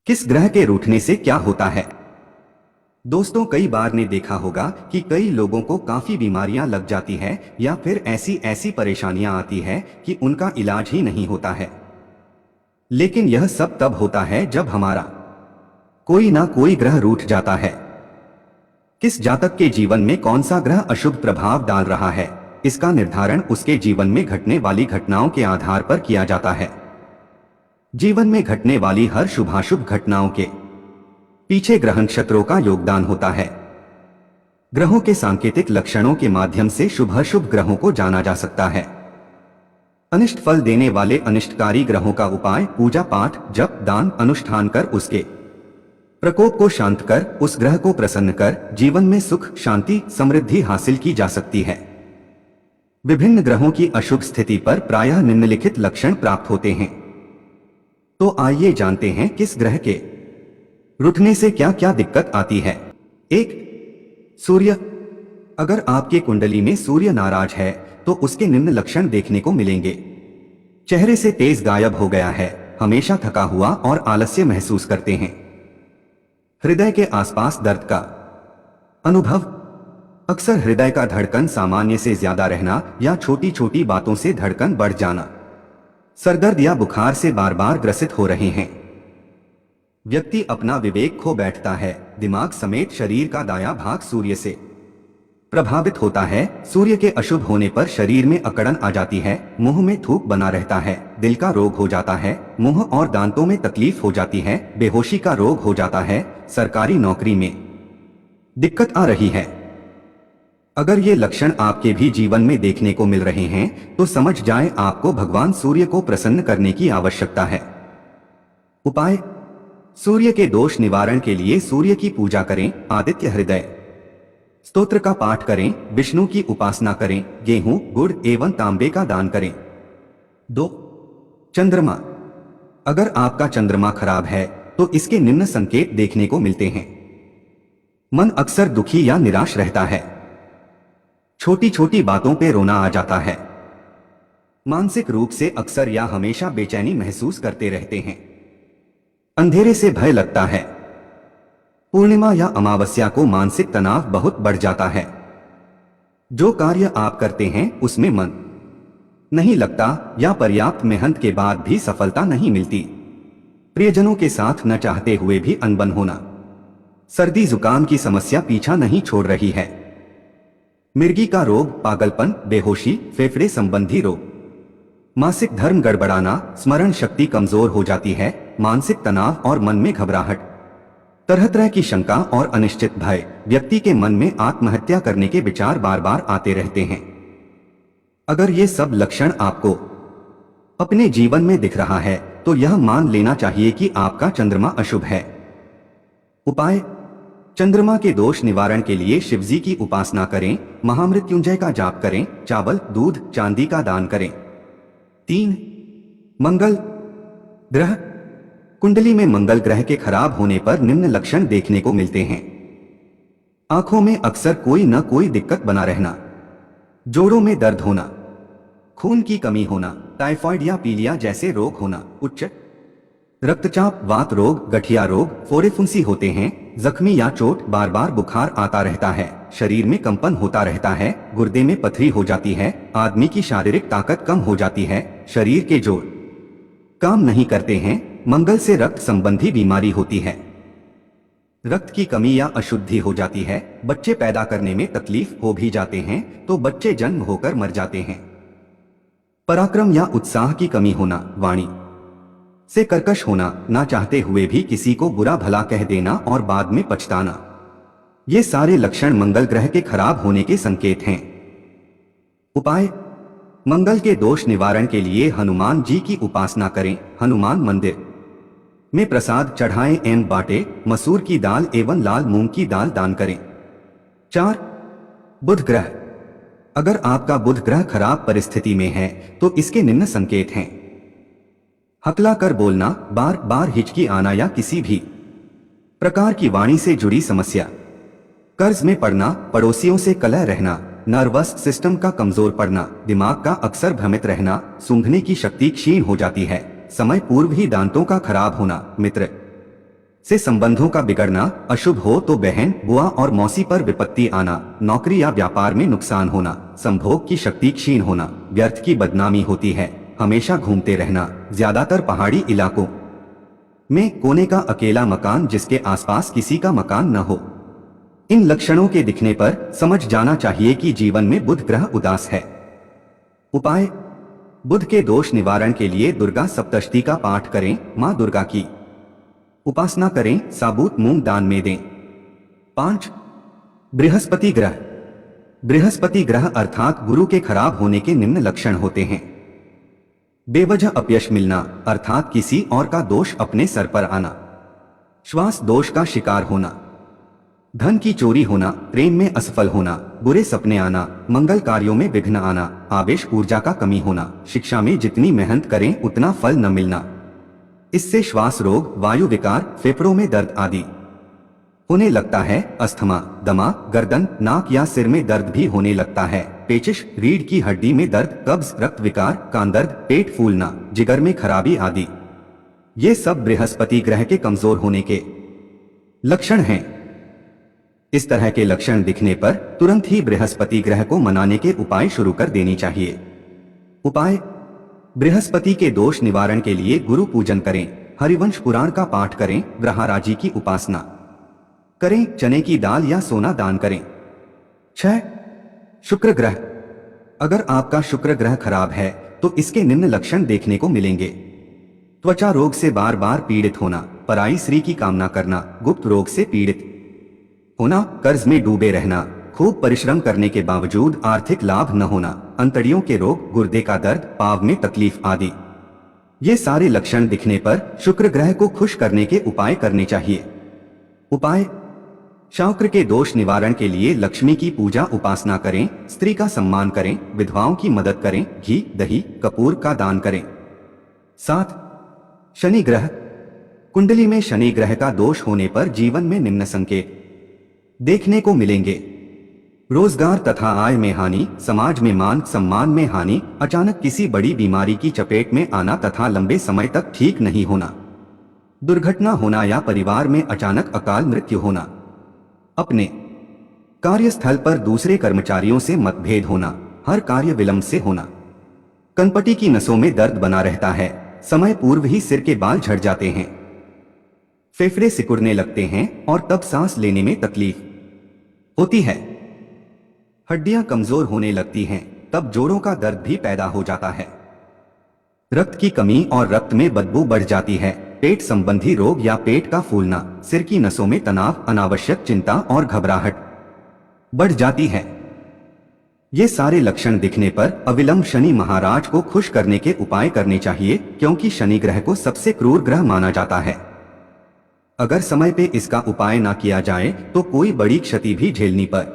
किस ग्रह के रूठने से क्या होता है? दोस्तों, कई बार ने देखा होगा कि कई लोगों को काफी बीमारियां लग जाती है या फिर ऐसी ऐसी परेशानियां आती है कि उनका इलाज ही नहीं होता है। लेकिन यह सब तब होता है जब हमारा कोई ना कोई ग्रह रूठ जाता है। किस जातक के जीवन में कौन सा ग्रह अशुभ प्रभाव डाल रहा है, इसका निर्धारण उसके जीवन में घटने वाली घटनाओं के आधार पर किया जाता है। जीवन में घटने वाली हर शुभाशुभ घटनाओं के पीछे ग्रह नक्षत्रों का योगदान होता है। ग्रहों के सांकेतिक लक्षणों के माध्यम से शुभ अशुभ ग्रहों को जाना जा सकता है। अनिष्ट फल देने वाले अनिष्टकारी ग्रहों का उपाय पूजा पाठ जप दान अनुष्ठान कर उसके प्रकोप को शांत कर उस ग्रह को प्रसन्न कर जीवन में सुख शांति समृद्धि हासिल की जा सकती है। विभिन्न ग्रहों की अशुभ स्थिति पर प्रायः निम्नलिखित लक्षण प्राप्त होते हैं। तो आइए जानते हैं किस ग्रह के रुठने से क्या क्या दिक्कत आती है। 1. सूर्य। अगर आपके कुंडली में सूर्य नाराज है तो उसके निम्न लक्षण देखने को मिलेंगे। चेहरे से तेज गायब हो गया है, हमेशा थका हुआ और आलस्य महसूस करते हैं। हृदय के आसपास दर्द का अनुभव। अक्सर हृदय का धड़कन सामान्य से ज्यादा रहना या छोटी छोटी बातों से धड़कन बढ़ जाना। सरदर्द या बुखार से बार बार ग्रसित हो रहे हैं। व्यक्ति अपना विवेक खो बैठता है, दिमाग समेत शरीर का दायां भाग सूर्य से प्रभावित होता है। सूर्य के अशुभ होने पर शरीर में अकड़न आ जाती है, मुंह में थूक बना रहता है, दिल का रोग हो जाता है, मुंह और दांतों में तकलीफ हो जाती है, बेहोशी का रोग हो जाता है, सरकारी नौकरी में दिक्कत आ रही है। अगर ये लक्षण आपके भी जीवन में देखने को मिल रहे हैं तो समझ जाएं आपको भगवान सूर्य को प्रसन्न करने की आवश्यकता है। उपाय। सूर्य के दोष निवारण के लिए सूर्य की पूजा करें, आदित्य हृदय स्तोत्र का पाठ करें, विष्णु की उपासना करें, गेहूं गुड़ एवं तांबे का दान करें। 2. चंद्रमा। अगर आपका चंद्रमा खराब है तो इसके निम्न संकेत देखने को मिलते हैं। मन अक्सर दुखी या निराश रहता है। छोटी छोटी बातों पे रोना आ जाता है। मानसिक रूप से अक्सर या हमेशा बेचैनी महसूस करते रहते हैं। अंधेरे से भय लगता है। पूर्णिमा या अमावस्या को मानसिक तनाव बहुत बढ़ जाता है। जो कार्य आप करते हैं उसमें मन नहीं लगता या पर्याप्त मेहनत के बाद भी सफलता नहीं मिलती। प्रियजनों के साथ न चाहते हुए भी अनबन होना। सर्दी जुकाम की समस्या पीछा नहीं छोड़ रही है। मिर्गी का रोग, पागलपन, बेहोशी, फेफड़े संबंधी रोग। मासिक धर्म गड़बड़ाना, स्मरण शक्ति कमजोर हो जाती है, मानसिक तनाव और मन में घबराहट, तरह तरह की शंका और अनिश्चित भय। व्यक्ति के मन में आत्महत्या करने के विचार बार बार आते रहते हैं। अगर ये सब लक्षण आपको अपने जीवन में दिख रहा है तो यह मान लेना चाहिए कि आपका चंद्रमा अशुभ है। उपाय। चंद्रमा के दोष निवारण के लिए शिवजी की उपासना करें, महामृत्युंजय का जाप करें, चावल दूध चांदी का दान करें। 3. मंगल ग्रह। कुंडली में मंगल ग्रह के खराब होने पर निम्न लक्षण देखने को मिलते हैं। आंखों में अक्सर कोई न कोई दिक्कत बना रहना, जोड़ों में दर्द होना, खून की कमी होना, टाइफाइड या पीलिया जैसे रोग होना, उच्च रक्तचाप, वात रोग, गठिया रोग, फोड़े फुंसी होते हैं, जख्मी या चोट, बार बार बुखार आता रहता है, शरीर में कंपन होता रहता है, गुर्दे में पथरी हो जाती है, आदमी की शारीरिक ताकत कम हो जाती है, शरीर के जोड़ काम नहीं करते हैं, मंगल से रक्त संबंधी बीमारी होती है, रक्त की कमी या अशुद्धि हो जाती है, बच्चे पैदा करने में तकलीफ हो भी जाते हैं तो बच्चे जन्म होकर मर जाते हैं, पराक्रम या उत्साह की कमी होना, वाणी से कर्कश होना, ना चाहते हुए भी किसी को बुरा भला कह देना और बाद में पछताना, ये सारे लक्षण मंगल ग्रह के खराब होने के संकेत हैं। उपाय। मंगल के दोष निवारण के लिए हनुमान जी की उपासना करें, हनुमान मंदिर में प्रसाद चढ़ाएं एवं बाटे, मसूर की दाल एवं लाल मूंग की दाल दान करें। 4. बुध ग्रह। अगर आपका बुध ग्रह खराब परिस्थिति में है तो इसके निम्न संकेत हैं। हकला कर बोलना, बार बार हिचकी आना या किसी भी प्रकार की वाणी से जुड़ी समस्या, कर्ज में पड़ना, पड़ोसियों से कलह रहना, नर्वस सिस्टम का कमजोर पड़ना, दिमाग का अक्सर भ्रमित रहना, सूंघने की शक्ति क्षीण हो जाती है, समय पूर्व ही दांतों का खराब होना, मित्र से संबंधों का बिगड़ना, अशुभ हो तो बहन, बुआ और मौसी पर विपत्ति आना, नौकरी या व्यापार में नुकसान होना, संभोग की शक्ति क्षीण होना, व्यर्थ की बदनामी होती है, हमेशा घूमते रहना, ज्यादातर पहाड़ी इलाकों में कोने का अकेला मकान जिसके आसपास किसी का मकान न हो। इन लक्षणों के दिखने पर समझ जाना चाहिए कि जीवन में बुध ग्रह उदास है। उपाय: बुध के दोष निवारण के लिए दुर्गा सप्तशती का पाठ करें, मां दुर्गा की उपासना करें, साबुत मूंग दान में दें। 5. बृहस्पति ग्रह। बृहस्पति ग्रह अर्थात गुरु के खराब होने के निम्न लक्षण होते हैं: बेवजह अपयश मिलना अर्थात किसी और का दोष अपने सर पर आना, श्वास दोष का शिकार होना, धन की चोरी होना, प्रेम में असफल होना, बुरे सपने आना, मंगल कार्यों में विघ्न आना, आवेश ऊर्जा का कमी होना, शिक्षा में जितनी मेहनत करें उतना फल न मिलना, इससे श्वास रोग, वायु विकार, फेफड़ों में दर्द आदि होने लगता है, अस्थमा, दमा, गर्दन, नाक या सिर में दर्द भी होने लगता है, पेचिश, रीढ़ की हड्डी में दर्द, कब्ज, रक्त विकार, कान दर्द, पेट फूलना, जिगर में खराबी आदि। ये सब बृहस्पति ग्रह के कमजोर होने के लक्षण हैं। इस तरह के लक्षण दिखने पर तुरंत ही बृहस्पति ग्रह को मनाने के उपाय शुरू कर देनी चाहिए। उपाय: बृहस्पति के दोष निवारण के लिए गुरु पूजन करें, हरिवंश पुराण का पाठ करें, ग्रहराजी की उपासना करें, चने की दाल या सोना दान करें। 6. शुक्र ग्रह। अगर आपका शुक्र ग्रह खराब है तो इसके निम्न लक्षण देखने को मिलेंगे: त्वचा रोग से बार बार पीड़ित होना, पराई स्त्री की कामना करना, गुप्त रोग से पीड़ित होना, कर्ज में डूबे रहना, खूब परिश्रम करने के बावजूद आर्थिक लाभ न होना, अंतड़ियों के रोग, गुर्दे का दर्द, पाँव में तकलीफ आदि। ये सारे लक्षण दिखने पर शुक्र ग्रह को खुश करने के उपाय करने चाहिए। उपाय: शुक्र के दोष निवारण के लिए लक्ष्मी की पूजा उपासना करें, स्त्री का सम्मान करें, विधवाओं की मदद करें, घी, दही, कपूर का दान करें। 7. शनि ग्रह। कुंडली में शनि ग्रह का दोष होने पर जीवन में निम्न संकेत देखने को मिलेंगे: रोजगार तथा आय में हानि, समाज में मान सम्मान में हानि, अचानक किसी बड़ी बीमारी की चपेट में आना तथा लंबे समय तक ठीक नहीं होना, दुर्घटना होना या परिवार में अचानक अकाल मृत्यु होना, अपने कार्यस्थल पर दूसरे कर्मचारियों से मतभेद होना, हर कार्य विलंब से होना, कनपटी की नसों में दर्द बना रहता है, समय पूर्व ही सिर के बाल झड़ जाते हैं, फेफड़े सिकुड़ने लगते हैं और तब सांस लेने में तकलीफ होती है, हड्डियां कमजोर होने लगती हैं, तब जोड़ों का दर्द भी पैदा हो जाता है, रक्त की कमी और रक्त में बदबू बढ़ जाती है, पेट संबंधी रोग या पेट का फूलना, सिर की नसों में तनाव, अनावश्यक चिंता और घबराहट बढ़ जाती है। ये सारे लक्षण दिखने पर अविलंब शनि महाराज को खुश करने के उपाय करने चाहिए, क्योंकि शनि ग्रह को सबसे क्रूर ग्रह माना जाता है। अगर समय पे इसका उपाय ना किया जाए तो कोई बड़ी क्षति भी झेलनी पड़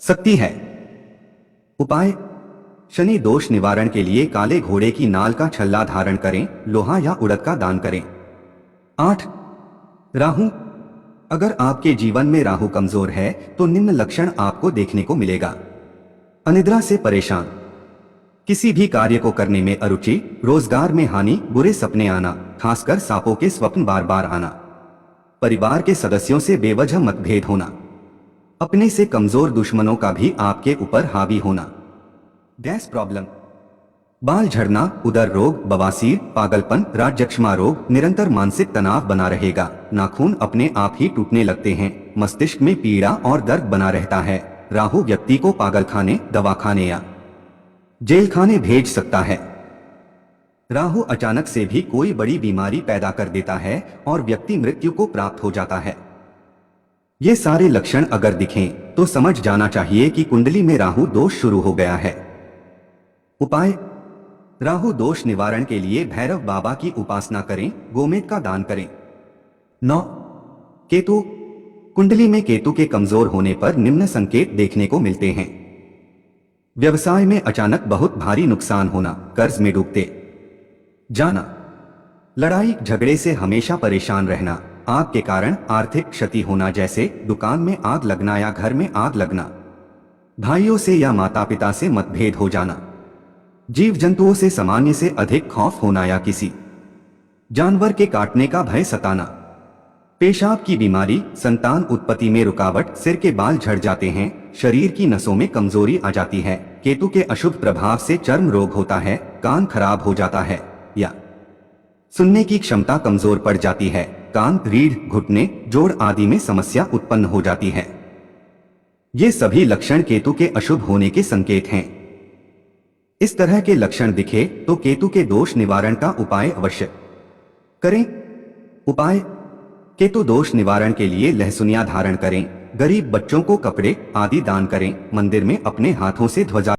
सकती है। उपाय: शनि दोष निवारण के लिए काले घोड़े की नाल का छल्ला धारण करें, लोहा या उड़द का दान करें। 8. राहु। अगर आपके जीवन में राहु कमजोर है तो निम्न लक्षण आपको देखने को मिलेगा: अनिद्रा से परेशान, किसी भी कार्य को करने में अरुचि, रोजगार में हानि, बुरे सपने आना, खासकर सांपों के स्वप्न बार बार आना, परिवार के सदस्यों से बेवजह मतभेद होना, अपने से कमजोर दुश्मनों का भी आपके ऊपर हावी होना, गैस प्रॉब्लम, बाल झड़ना, उदर रोग, बवासीर, पागलपन, राजयक्ष्मा रोग, निरंतर मानसिक तनाव बना रहेगा, नाखून अपने आप ही टूटने लगते हैं, मस्तिष्क में पीड़ा और दर्द बना रहता है। राहु व्यक्ति को पागलखाने, दवाखाने या जेल खाने भेज सकता है। राहु अचानक से भी कोई बड़ी बीमारी पैदा कर देता है और व्यक्ति मृत्यु को प्राप्त हो जाता है। ये सारे लक्षण अगर दिखें तो समझ जाना चाहिए कि कुंडली में राहु दोष शुरू हो गया है। उपाय: राहु दोष निवारण के लिए भैरव बाबा की उपासना करें, गोमेद का दान करें। 9. केतु। कुंडली में केतु के कमजोर होने पर निम्न संकेत देखने को मिलते हैं: व्यवसाय में अचानक बहुत भारी नुकसान होना, कर्ज में डूबते जाना, लड़ाई झगड़े से हमेशा परेशान रहना, आग के कारण आर्थिक क्षति होना, जैसे दुकान में आग लगना या घर में आग लगना, भाइयों से या माता पिता से मतभेद हो जाना, जीव जंतुओं से सामान्य से अधिक खौफ होना या किसी जानवर के काटने का भय सताना, पेशाब की बीमारी, संतान उत्पत्ति में रुकावट, सिर के बाल झड़ जाते हैं, शरीर की नसों में कमजोरी आ जाती है। केतु के अशुभ प्रभाव से चर्म रोग होता है, कान खराब हो जाता है या सुनने की क्षमता कमजोर पड़ जाती है। कान, रीढ़, घुटने, जोड़ आदि में समस्या उत्पन्न हो जाती है। ये सभी लक्षण केतु के अशुभ होने के संकेत हैं। इस तरह के लक्षण दिखे तो केतु के दोष निवारण का उपाय अवश्य करें। उपाय: केतु दोष निवारण के लिए लहसुनिया धारण करें, गरीब बच्चों को कपड़े आदि दान करें, मंदिर में अपने हाथों से ध्वजा